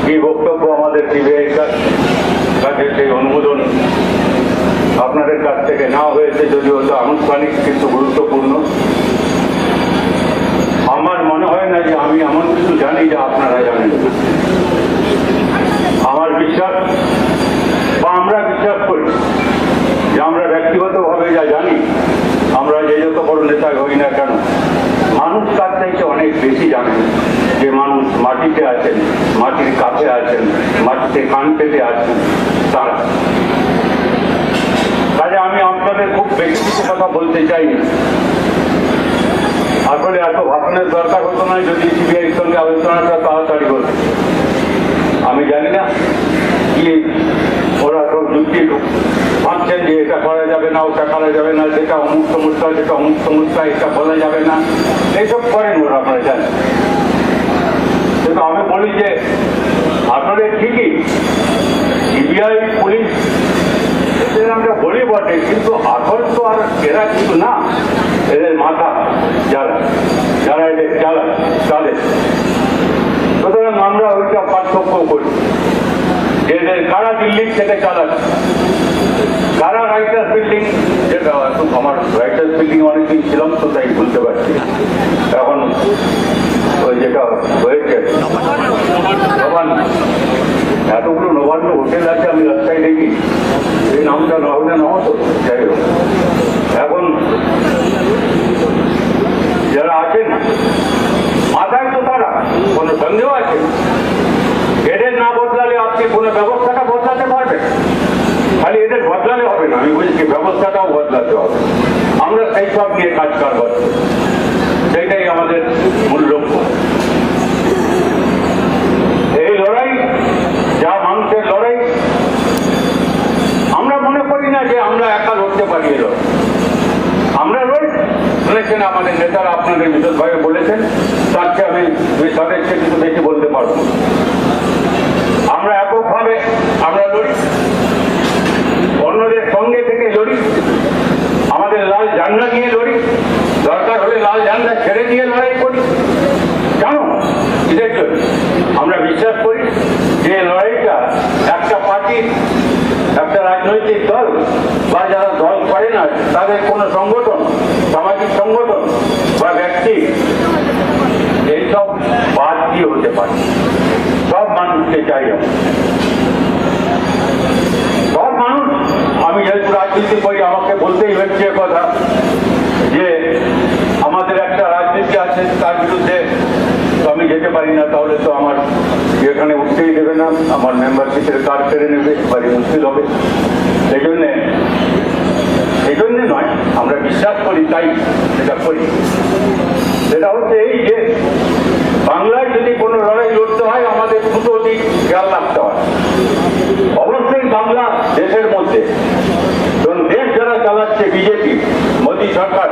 কি বক্তব্য আমাদের সিবিআই কাছে সেই অনুমোদন আপনাদের কাছ থেকে নেওয়া হয়েছে, যদিও তো আনুষ্ঠানিক কিন্তু গুরুত্বপূর্ণ। আমার মনে হয় না যে আমি এমন কিছু জানি যা আপনারা জানেন। আমার বিশ্বাস বা আমরা বিশ্বাস করি যে আমরা ব্যক্তিগতভাবে যা জানি, আমরা যে যত বড় নেতা হই না কেন, মানুষ তার থেকে অনেক বেশি জানেন। যে মানুষ মাটিতে আছেন, মাটির কাছে আছেন, মাটিতে কান পেতে আছেন, তারা। কাজে আমি আপনাদের খুব বেশি কিছু কথা বলতে চাই। আসলে এত ভাবনার দরকার হতো না যদি সিবিআইয়ের সঙ্গে আলোচনাটা তাড়াতাড়ি হতো। আমি জানি না কি ওরা সব যুক্তি ভাবছেন যে এটা করা যাবে না, ওটা করা যাবে না, যেটা অমুক সমস্যা, যেটা অমুক সমস্যা, এটা বলা যাবে না, এইসব করেন ওরা, আপনারা জানেন। কিন্তু আমি বলি যে আসলে ঠিকই সিবিআই, পুলিশ এদের আমরা বলি বটে, কিন্তু আসল তো আর এরা কিন্তু না। এদের মাথা যারা যারা এদের চালে, সুতরাং আমরা ওইটা পার্থক্য করি। এদের কারা দিল্লির থেকে চালাচ্ছে, কারা রাইটার্স বিল্ডিং, যেটা আমার রাইটার্স বিল্ডিং অনেকদিন ছিলাম তো তাই বুঝতে পারছি। এখন ওই যেটা হয়েছে এতগুলো নবান্ন হোটেল আছে, আমি রাস্তায় দেখি, এই নামটা নহলে নহতো। যাই হোক, এখন যারা আছেন মাথায় তো তারা কোনো সন্দেহ আছে, এদের না বদলালে আপনি কোনো ব্যবস্থাটা বদলাতে পারবেন। খালি এদের বদলালে হবে না, আমি বলছি ব্যবস্থাটাও বদলাতে হবে। আমরা সেই সব নিয়ে কাজ কারবার, সেটাই আমাদের মূল লক্ষ্য। এই লড়াই যা মানুষের লড়াই, আমরা মনে করি না যে আমরা একা লড়তে পারি। এলো আমরা লড়ি, শুনেছেন আমাদের নেতারা আপনাদের বিশদভাবে বলেছেন, তার চেয়ে আমি তাদের চেয়ে কিছু বেশি বলতে পারবো। আমরা এককভাবে আমরা লড়ি, অন্যদের সঙ্গে থেকে লড়ি, আমাদের লাল ঝান্ডা নিয়ে লড়ি, দরকার হলে লাল ঝান্ডা ছেড়ে দিয়ে লড়াই করি। কেন? এদের জন্য আমরা বিশ্বাস করি যে লড়াইটা একটা পার্টি, একটা রাজনৈতিক দল বা যারা দল করে না তাদের কোনো সংগঠন, সামাজিক সংগঠন বা ব্যক্তি, এইসব বাদ দিয়ে হতে পারে। সব মানুষকে চাই, সব মানুষ। আমি যেহেতু রাজনীতি করি, আমাকে বলতেই হচ্ছে কথা যে আমাদের একটা রাজনীতি আছে, তার বিরুদ্ধে আমি যেতে পারি না, তাহলে তো আমার এখানে উঠতেই দেবে না, আমার মেম্বারশিপের কার্ড কেড়ে নেবে, বাড়ি মুশকিল হবে। এই জন্যে নয়, আমরা বিশ্বাস করি তাই সেটা করি। সেটা হচ্ছে এই যে বাংলায় যদি কোনো লড়াই লড়তে হয়, আমাদের দুটো দিক খেয়াল রাখতে হয়। অবশ্যই বাংলা দেশের মধ্যে, কারণ দেশ যারা চালাচ্ছে বিজেপি, মোদী সরকার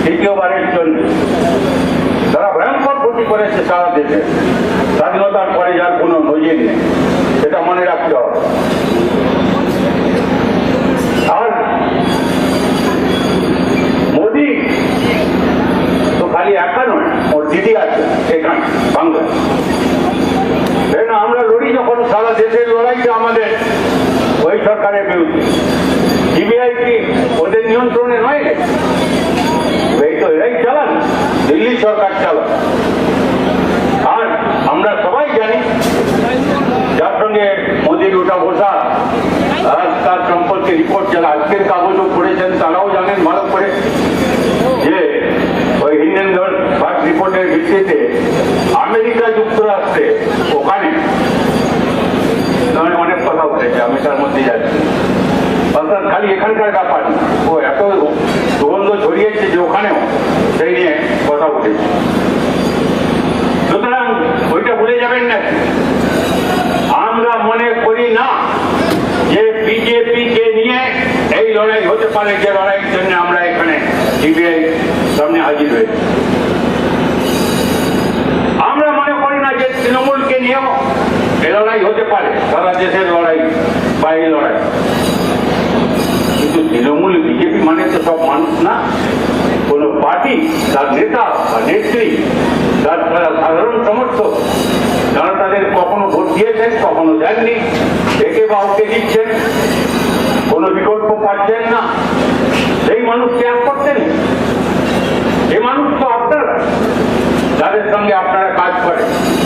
দ্বিতীয়বারের জন্য, তারা ভয়ঙ্কর ক্ষতি করেছে সারা দেশে। স্বাধীনতার পরে যার কোনো নজির নেই, সেটা মনে রাখতে হবে। আর মোদী তো খালি একা নয়, ওর দিদি আছে এখানে বাংলায়। আমরা লড়ি যখন সারা দেশের লড়াইটা আমাদের ওই সরকারের বিরুদ্ধে। সিবিআই কি ওদের নিয়ন্ত্রণে নয়? এই তো এরাই চালান, দিল্লি সরকার চালান। আর আমরা সবাই জানি যার সঙ্গে মোদীর ওটা বসা, আর তার সম্পর্কে রিপোর্ট যারা আজকের কাগজও পড়েছেন তারাও জানেন ভালো করে যে ওই হিন্ডেনবার্গ রিপোর্টের ভিত্তিতে আমেরিকা যুক্তরাষ্ট্রে ওখানে অনেক কথা উঠেছে, আমি তার মধ্যে যাচ্ছি। অর্থাৎ খালি এখানকার ব্যাপার, ও এত সুগন্ধ ছড়িয়েছে যে ওখানেও সেই নিয়ে কথা উঠেছে। সুতরাং ওইটা ভুলে যাবেন না। আমরা মনে করি না যে বিজেপিকে নিয়ে এই লড়াই হতে পারে, যে লড়াইয়ের জন্য আমরা এখানে সিবিআই সামনে হাজির হয়েছি। আমরা মনে করি না যে তৃণমূলকে নিয়েও এই লড়াই হতে পারে, সারা দেশের লড়াই বা এই লড়াই। কিন্তু তৃণমূল, বিজেপি মানে তো সব মানুষ না। কোন পার্টি, তার নেতা বা নেত্রী, তার সাধারণ সমর্থক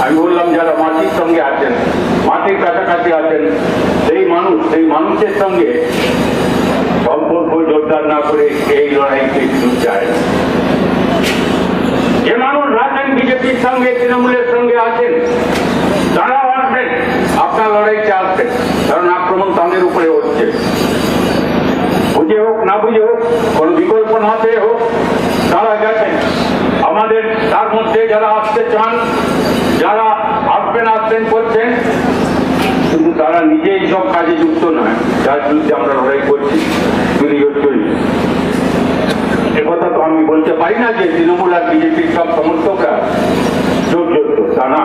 আমি বললাম যারা মাটির সঙ্গে আছেন, মাটির কাছাকাছি আছেন, সেই মানুষের সঙ্গে সম্পর্ক জোরদার না করে এই লড়াইতে শুরু যায়। যে মানুষ আছেন বিজেপির সঙ্গে, তৃণমূলের সঙ্গে আছেন, তারাও আসবেন আপনার লড়াইতে আসবেন, কারণ আক্রমণ তাদের উপরে হচ্ছে। বুঝে হোক না বুঝে হোক, কোন বিকল্প না পেয়ে হোক, তারা গেছেন। আমাদের তার মধ্যে যারা আসতে চান, যারা আসবেন করছেন, কিন্তু তারা নিজেই সব কাজে যুক্ত নয়, যার বিরুদ্ধে আমরা লড়াই করছি। একথা তো আমি বলতে পারি না যে তৃণমূল আর বিজেপির সব সমর্থকরা যোগ্য, তা না।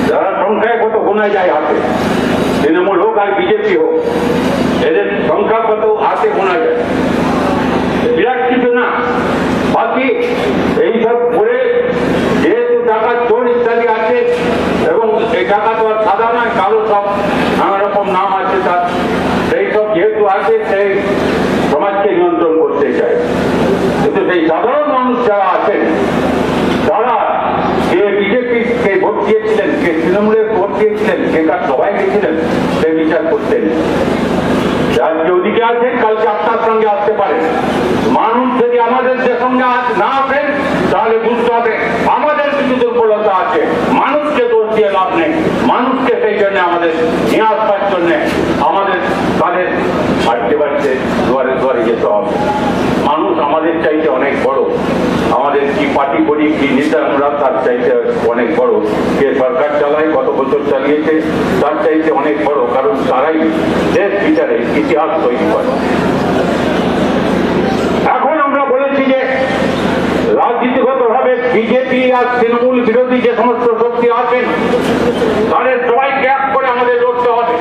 যারা সংখ্যায় কত গোনা যায় হাতে, তৃণমূল হোক আর বিজেপি হোক, এদের সংখ্যা কত হাতে গোনা যায়, বিরাট কিছু না। বাকি এইসব করে যেহেতু টাকা চোর ইত্যাদি আছে, এবং এই টাকা তো আর সাদা নয়, কালো সব নানা রকম নাম আছে তার, সেই সব যেহেতু আছে সেই সমাজকে নিয়ন্ত্রণ করতে চায়। কিন্তু সেই সাধারণ মানুষ যারা আছেন, তারা কে বিজেপিকে ভোট দিয়েছিলেন, কে তৃণমূলের ভোট দিয়েছিলেন, কে কার সবাই গেছিলেন, সেই বিচার করতেন। আজকে ওদিকে আছেন, কালকে আপনার সঙ্গে আসতে পারেন। মানুষ যদি আমাদের সঙ্গে না আসেন, তাহলে বুঝতে হবে আমাদের কিছু দুর্বলতা আছে। মানুষকে দোষ দিয়ে লাভ নেই। মানুষকে সেই জন্য আমাদের নিয়ে আসবার জন্য আমাদের তাদের বাড়তে দুয়ারে দুয়ারে যেতে হবে। মানুষ আমাদের চাইতে অনেক বড়। আমাদের কি পার্টি করি, কি নেতা আমরা, তার চাইতে অনেক বড়। কে সরকার চালায়, কত বছর চালিয়েছে, তার চাইতে অনেক বড়, কারণ তারাই দেশ বিচারে ইতিহাস তৈরি করে। এখন আমরা বলেছি যে রাজনীতিগতভাবে বিজেপি আর তৃণমূল বিরোধী যে সমস্ত শক্তি আছেন, তাদের সবাইকে এক করে আমাদের লড়তে হবে।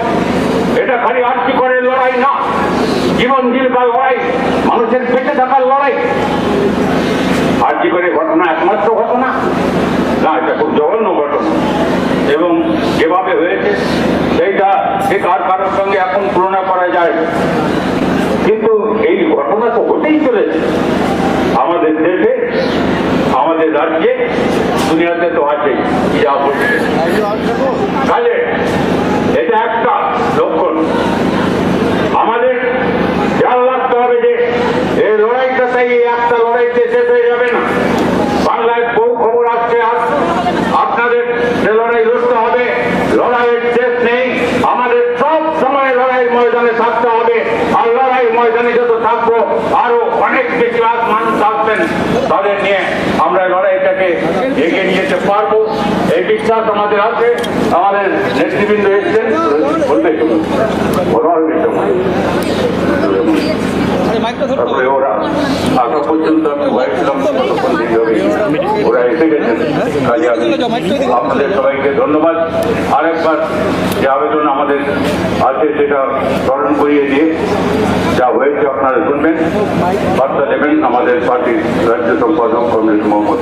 এটা খালি আর্থিক করে লড়াই না, জীবন জীবিকার লড়াই, মানুষের বেঁচে থাকার লড়াই। আর্থিক করে ঘটনা একমাত্র ঘটনা না, এটা খুব জঘন্য ঘটনা, এবং যেভাবে হয়েছে সেইটা ঠিক আর কারোর সঙ্গে এখন তুলনা করা যায়। কিন্তু এই ঘটনা তো হতেই চলেছে আমাদের দেশে, আমাদের রাজ্যে, দুনিয়াতে তো আছেই যা হচ্ছে। তাহলে এটা একটা লক্ষণ। আমাদের খেয়াল রাখতে হবে যে এই লড়াইটা তাই একটা লড়াইতে শেষ হয়ে যাবে না। বাংলায় বহু খবর আসছে, আপনাদের যে লড়াই লড়তে হবে, লড়াইয়ের শেষ নেই। আমাদের সব সময় লড়াই ময়দানে থাকতে হবে, আর লড়াই ময়দানে যত থাকবো আরো অনেক বেশি মানুষ থাকবেন, তাদের নিয়ে আমরা লড়াইটাকে এগিয়ে নিয়ে যেতে পারবো, এই বিশ্বাস আমাদের আছে। আমাদের নেতৃবৃন্দ এসছেন, বলবে তারপরে ওরা আসা পর্যন্ত আমি ভয়েছিলাম ওরা এসে গেছেন। কাজে আপনাদের সবাইকে ধন্যবাদ। আরেকবার যে আবেদন আমাদের আছে সেটা স্মরণ করিয়ে দিয়ে যা হয়েছে আপনারা শুনবেন, বার্তা দেবেন আমাদের পার্টির রাজ্য সম্পাদক কংগ্রেস মোহাম্মদ।